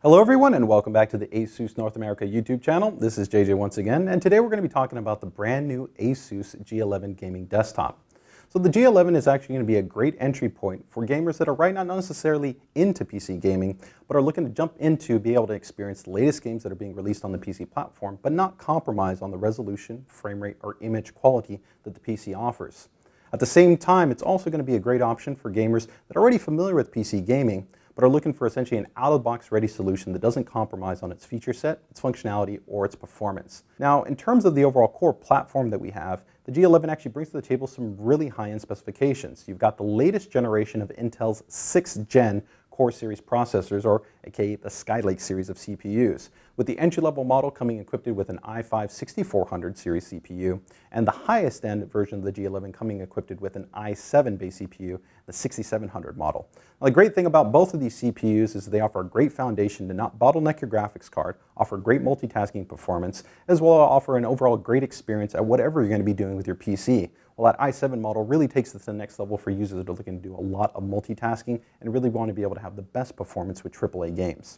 Hello everyone and welcome back to the ASUS North America YouTube channel. This is JJ once again, and today we're going to be talking about the brand new ASUS G11 gaming desktop. So the G11 is actually going to be a great entry point for gamers that are right now not necessarily into PC gaming, but are looking to jump into be able to experience the latest games that are being released on the PC platform, but not compromise on the resolution, frame rate, or image quality that the PC offers. At the same time, it's also going to be a great option for gamers that are already familiar with PC gaming, but are looking for essentially an out-of-the-box ready solution that doesn't compromise on its feature set, its functionality, or its performance. Now, in terms of the overall core platform that we have, the G11 actually brings to the table some really high-end specifications. You've got the latest generation of Intel's 6th Gen Core Series processors, or aka the Skylake series of CPUs, with the entry-level model coming equipped with an i5-6400 series CPU, and the highest-end version of the G11 coming equipped with an i7-based CPU, the 6700 model. Now, the great thing about both of these CPUs is they offer a great foundation to not bottleneck your graphics card, offer great multitasking performance, as well as offer an overall great experience at whatever you're going to be doing with your PC. Well, that i7 model really takes it to the next level for users that are looking to do a lot of multitasking and really want to be able to have the best performance with AAA games.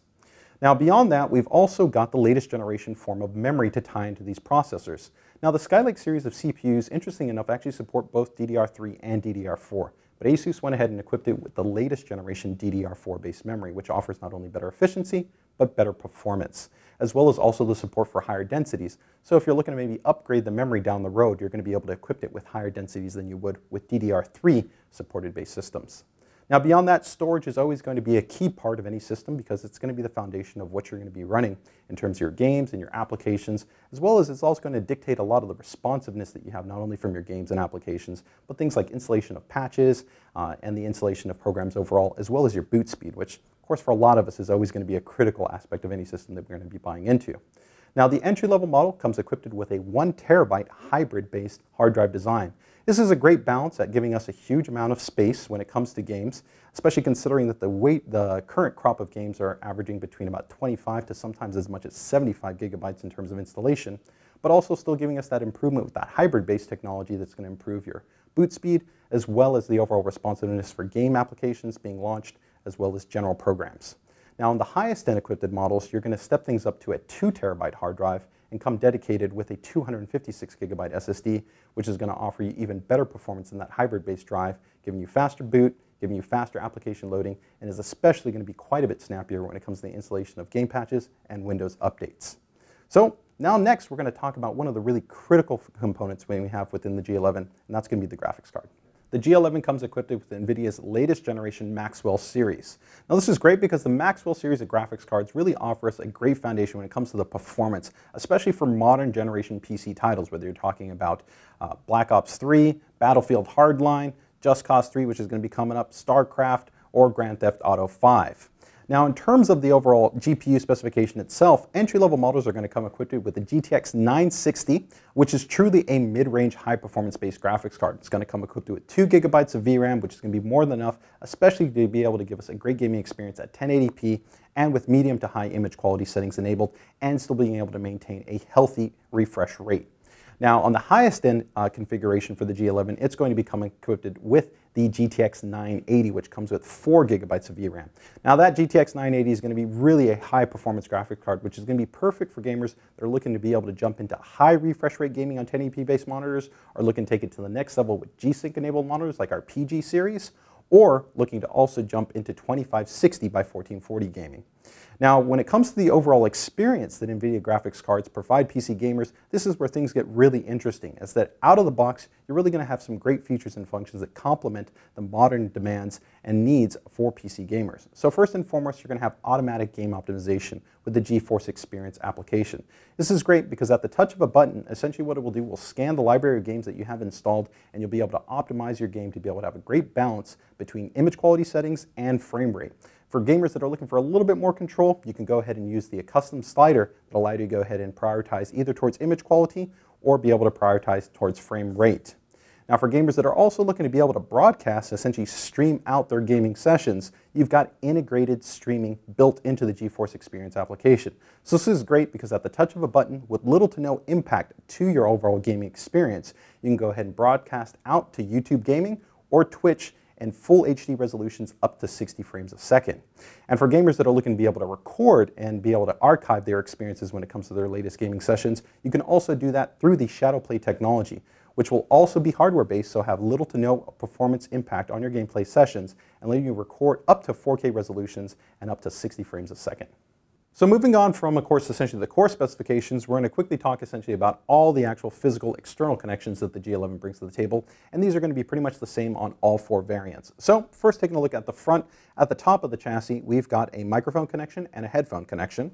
Now, beyond that, we've also got the latest generation form of memory to tie into these processors. Now, the Skylake series of CPUs, interesting enough, actually support both DDR3 and DDR4. But ASUS went ahead and equipped it with the latest generation DDR4-based memory, which offers not only better efficiency, but better performance, as well as also the support for higher densities. So if you're looking to maybe upgrade the memory down the road, you're going to be able to equip it with higher densities than you would with DDR3 supported based systems. Now, beyond that, storage is always going to be a key part of any system because it's going to be the foundation of what you're going to be running in terms of your games and your applications, as well as it's also going to dictate a lot of the responsiveness that you have, not only from your games and applications, but things like installation of patches and the installation of programs overall, as well as your boot speed, which, of course, for a lot of us is always going to be a critical aspect of any system that we're going to be buying into. Now, the entry-level model comes equipped with a 1 terabyte hybrid-based hard drive design. This is a great balance at giving us a huge amount of space when it comes to games, especially considering that the current crop of games are averaging between about 25 to sometimes as much as 75 gigabytes in terms of installation, but also still giving us that improvement with that hybrid-based technology that's going to improve your boot speed, as well as the overall responsiveness for game applications being launched, as well as general programs. Now, on the highest end equipped models, you're going to step things up to a 2 terabyte hard drive and come dedicated with a 256 gigabyte SSD, which is going to offer you even better performance than that hybrid-based drive, giving you faster boot, giving you faster application loading, and is especially going to be quite a bit snappier when it comes to the installation of game patches and Windows updates. So now next, we're going to talk about one of the really critical components we have within the G11, and that's going to be the graphics card. The G11 comes equipped with NVIDIA's latest generation Maxwell series. Now, this is great because the Maxwell series of graphics cards really offer us a great foundation when it comes to the performance, especially for modern generation PC titles, whether you're talking about Black Ops 3, Battlefield Hardline, Just Cause 3, which is going to be coming up, StarCraft, or Grand Theft Auto 5. Now, in terms of the overall GPU specification itself, entry-level models are going to come equipped with the GTX 960, which is truly a mid-range, high-performance-based graphics card. It's going to come equipped with 2 gigabytes of VRAM, which is going to be more than enough, especially to be able to give us a great gaming experience at 1080p and with medium to high image quality settings enabled, and still being able to maintain a healthy refresh rate. Now, on the highest end configuration for the G11, it's going to be coming equipped with the GTX 980, which comes with 4 gigabytes of VRAM. Now, that GTX 980 is going to be really a high-performance graphic card, which is going to be perfect for gamers that are looking to be able to jump into high refresh rate gaming on 1080p-based monitors, or looking to take it to the next level with G-Sync-enabled monitors like our PG series, or looking to also jump into 2560 by 1440 gaming. Now, when it comes to the overall experience that NVIDIA graphics cards provide PC gamers, this is where things get really interesting, as that out of the box, you're really going to have some great features and functions that complement the modern demands and needs for PC gamers. So first and foremost, you're going to have automatic game optimization with the GeForce Experience application. This is great because at the touch of a button, essentially what it will do will scan the library of games that you have installed, and you'll be able to optimize your game to be able to have a great balance between image quality settings and frame rate. For gamers that are looking for a little bit more control, you can go ahead and use the custom slider that allows you to go ahead and prioritize either towards image quality or be able to prioritize towards frame rate. Now, for gamers that are also looking to be able to broadcast, essentially stream out their gaming sessions, you've got integrated streaming built into the GeForce Experience application. So this is great because at the touch of a button, with little to no impact to your overall gaming experience, you can go ahead and broadcast out to YouTube Gaming or Twitch and full HD resolutions up to 60 frames a second. And for gamers that are looking to be able to record and be able to archive their experiences when it comes to their latest gaming sessions, you can also do that through the ShadowPlay technology, which will also be hardware-based, so have little to no performance impact on your gameplay sessions and let you record up to 4K resolutions and up to 60 frames a second. So moving on from, of course, essentially the core specifications, we're going to quickly talk essentially about all the actual physical external connections that the G11 brings to the table, and these are going to be pretty much the same on all 4 variants. So first, taking a look at the front, at the top of the chassis, we've got a microphone connection and a headphone connection.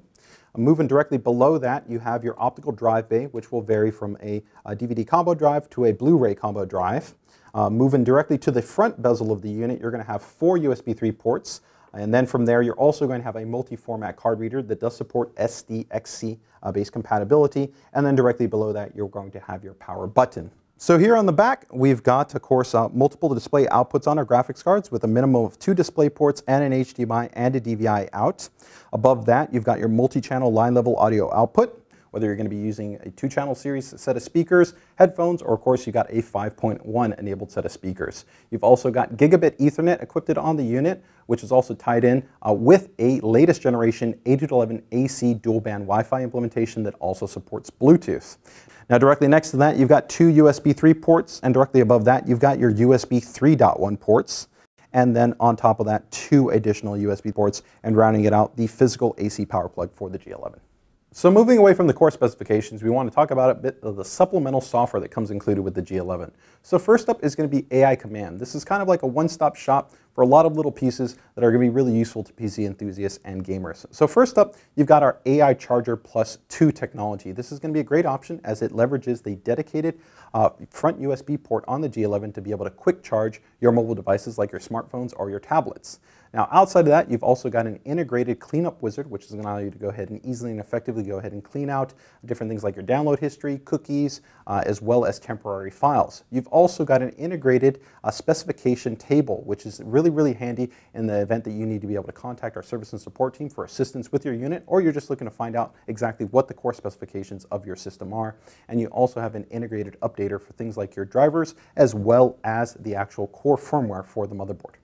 Moving directly below that, you have your optical drive bay, which will vary from a DVD combo drive to a Blu-ray combo drive. Moving directly to the front bezel of the unit, you're going to have 4 USB 3 ports. And then from there, you're also going to have a multi-format card reader that does support SDXC based compatibility. And then directly below that, you're going to have your power button. So here on the back, we've got, of course, multiple display outputs on our graphics cards with a minimum of 2 display ports and an HDMI and a DVI out. Above that, you've got your multi-channel line level audio output, whether you're going to be using a 2-channel series set of speakers, headphones, or of course you got a 5.1 enabled set of speakers. You've also got gigabit Ethernet equipped on the unit, which is also tied in with a latest generation 802.11 AC dual band Wi-Fi implementation that also supports Bluetooth. Now directly next to that, you've got 2 USB 3 ports, and directly above that, you've got your USB 3.1 ports. And then on top of that, 2 additional USB ports, and rounding it out, the physical AC power plug for the G11. So moving away from the core specifications, we want to talk about a bit of the supplemental software that comes included with the G11. So first up is going to be AI Command. This is kind of like a one-stop shop for a lot of little pieces that are going to be really useful to PC enthusiasts and gamers. So first up, you've got our AI Charger Plus 2 technology. This is going to be a great option as it leverages the dedicated front USB port on the G11 to be able to quick charge your mobile devices like your smartphones or your tablets. Now outside of that, you've also got an integrated cleanup wizard, which is going to allow you to go ahead and easily and effectively go ahead and clean out different things like your download history, cookies, as well as temporary files. You've also got an integrated specification table, which is really handy in the event that you need to be able to contact our service and support team for assistance with your unit, or you're just looking to find out exactly what the core specifications of your system are. And you also have an integrated updater for things like your drivers, as well as the actual core firmware for the motherboard.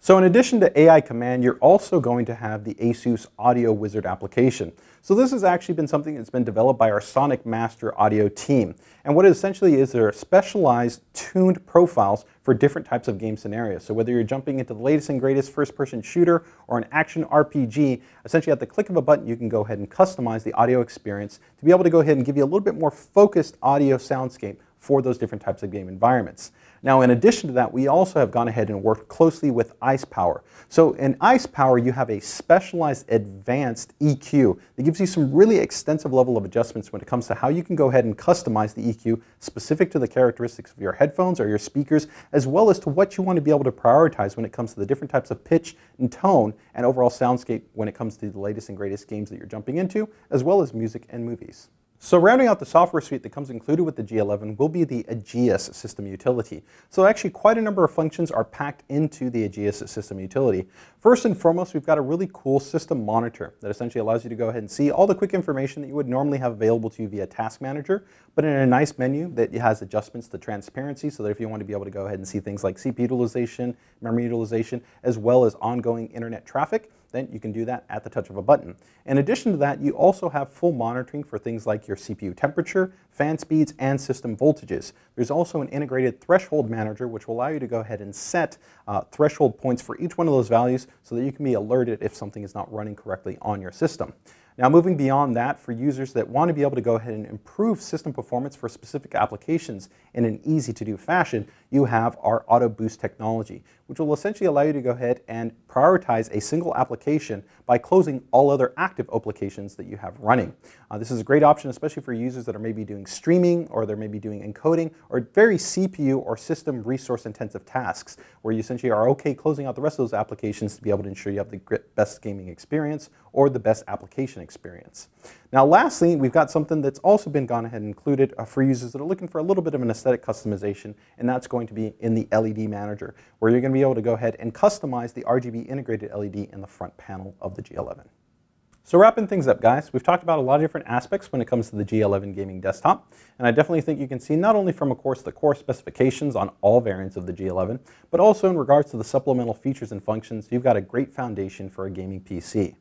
So in addition to AI Command, you're also going to have the ASUS Audio Wizard application. So this has actually been something that's been developed by our Sonic Master Audio team. And what it essentially is, there are specialized tuned profiles for different types of game scenarios. So whether you're jumping into the latest and greatest first-person shooter or an action RPG, essentially at the click of a button, you can go ahead and customize the audio experience to be able to go ahead and give you a little bit more focused audio soundscape for those different types of game environments. Now, in addition to that, we also have gone ahead and worked closely with Ice Power. So in Ice Power, you have a specialized advanced EQ that gives you some really extensive level of adjustments when it comes to how you can go ahead and customize the EQ specific to the characteristics of your headphones or your speakers, as well as to what you want to be able to prioritize when it comes to the different types of pitch and tone and overall soundscape when it comes to the latest and greatest games that you're jumping into, as well as music and movies. So rounding out the software suite that comes included with the G11 will be the ASUS system utility. So actually quite a number of functions are packed into the ASUS system utility. First and foremost, we've got a really cool system monitor that essentially allows you to go ahead and see all the quick information that you would normally have available to you via Task Manager, but in a nice menu that has adjustments to transparency, so that if you want to be able to go ahead and see things like CPU utilization, memory utilization, as well as ongoing internet traffic, then you can do that at the touch of a button. In addition to that, you also have full monitoring for things like your CPU temperature, fan speeds, and system voltages. There's also an integrated threshold manager, which will allow you to go ahead and set threshold points for each one of those values so that you can be alerted if something is not running correctly on your system. Now, moving beyond that, for users that want to be able to go ahead and improve system performance for specific applications in an easy-to-do fashion, you have our Auto Boost technology, which will essentially allow you to go ahead and prioritize a single application by closing all other active applications that you have running. This is a great option, especially for users that are maybe doing streaming, or they're maybe doing encoding, or very CPU or system resource-intensive tasks, where you essentially are okay closing out the rest of those applications to be able to ensure you have the best gaming experience or the best application experience. Now lastly, we've got something that's also been gone ahead and included for users that are looking for a little bit of an aesthetic customization, and that's going to be in the LED Manager, where you're going to be able to go ahead and customize the RGB integrated LED in the front panel of the G11. So wrapping things up, guys, we've talked about a lot of different aspects when it comes to the G11 gaming desktop, and I definitely think you can see not only from, of course, the core specifications on all variants of the G11, but also in regards to the supplemental features and functions, you've got a great foundation for a gaming PC.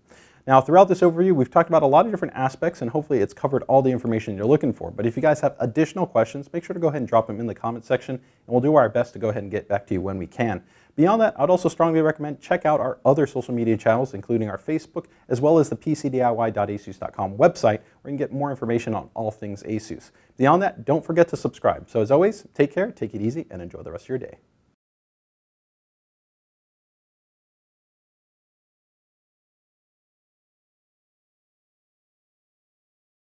Now, throughout this overview, we've talked about a lot of different aspects, and hopefully it's covered all the information you're looking for. But if you guys have additional questions, make sure to go ahead and drop them in the comment section, and we'll do our best to go ahead and get back to you when we can. Beyond that, I'd also strongly recommend check out our other social media channels, including our Facebook, as well as the pcdiy.asus.com website, where you can get more information on all things ASUS. Beyond that, don't forget to subscribe. So as always, take care, take it easy, and enjoy the rest of your day.